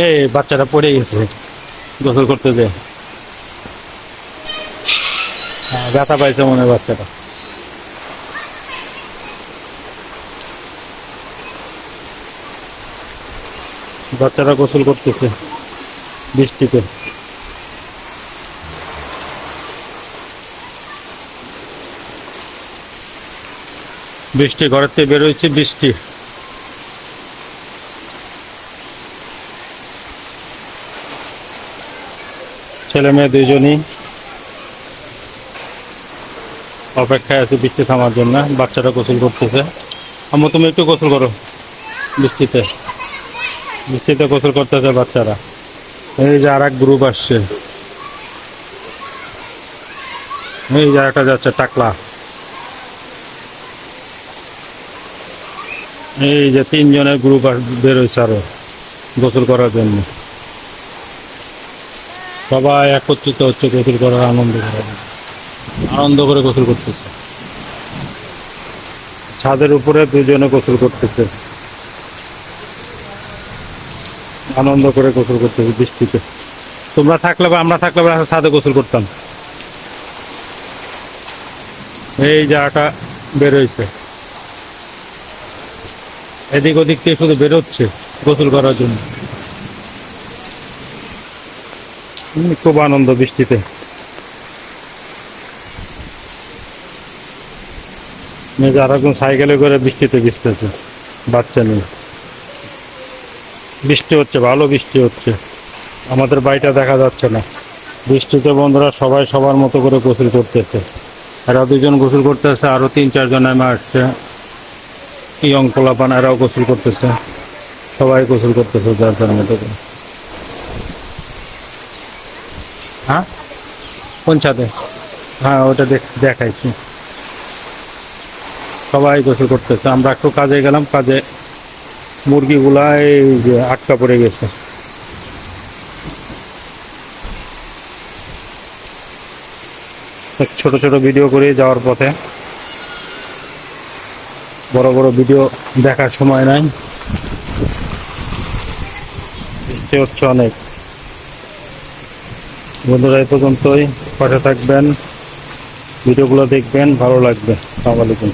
এই বাচ্চাটা পড়ে গেছে গোসল করতে যে, ব্যথা পাইছে মনে হয় বাচ্চাটা। বাচ্চারা গোসল করতেছে বৃষ্টিতে। বৃষ্টি ঘরের থেকে বেরোইছে, বৃষ্টি। ছেলে মেয়ে দুইজনই অপেক্ষায় আছে বৃষ্টি থামার জন্য। বাচ্চারা গোসল করতেছে। আম্মু তুমি একটু গোসল করো বৃষ্টিতে। বৃষ্টিতে গোসল করতেছে বাচ্চারা। এই যে আর এক গ্রুপ আসছে, এই যে একটা যাচ্ছে টাকলা। এই যে 3 জনের গ্রুপ বেরোইছে আরো গোসল করার জন্য। সবাই একত্রিত হচ্ছে গোসল করার আনন্দ করে গোসল করতেছে। ছাদের উপরে 2 জনে গোসল করতেছে, আনন্দ করে গোসল করতেছে বৃষ্টিতে। তোমরা থাকলে বা আমরা থাকলে বা ছাদে গোসল করতাম। এই জায়গাটা বেরোইছে, এদিক ওদিক থেকে শুধু বেরোচ্ছে গোসল করার জন্য। খুব আনন্দ বৃষ্টিতে। যারা একদম সাইকেলে করে বৃষ্টিতে ভিজতেছে বাচ্চা নিয়ে। বৃষ্টি হচ্ছে, ভালো বৃষ্টি হচ্ছে। আমাদের বাড়িটা দেখা যাচ্ছে না। বৃষ্টিতে বন্ধুরা সবাই সবার মতো করে গোসল করতেছে। এরা 2 জন গোসল করতেছে, আরো 3-4 জন নেমে আসছে। ইয়ং পোলাপান এরাও গোসল করতেছে। সবাই গোসল করতেছে যার যার মতো করে। হ্যাঁ কোন ছাদে? হ্যাঁ ওটা দেখাইছি। সবাই গোসল করতেছে। আমরা একটু কাজে গেলাম, কাজে মুরগিগুলা এই যে আটকা পড়ে গেছে। ছোট ছোট ভিডিও করে যাওয়ার পথে, বড় বড় ভিডিও দেখার সময় নাই, বৃষ্টি হচ্ছে অনেক। বন্ধুরা এই পর্যন্তই, পাশে থাকবেন, ভিডিওগুলো দেখবেন, ভালো লাগবে। আসসালামু আলাইকুম।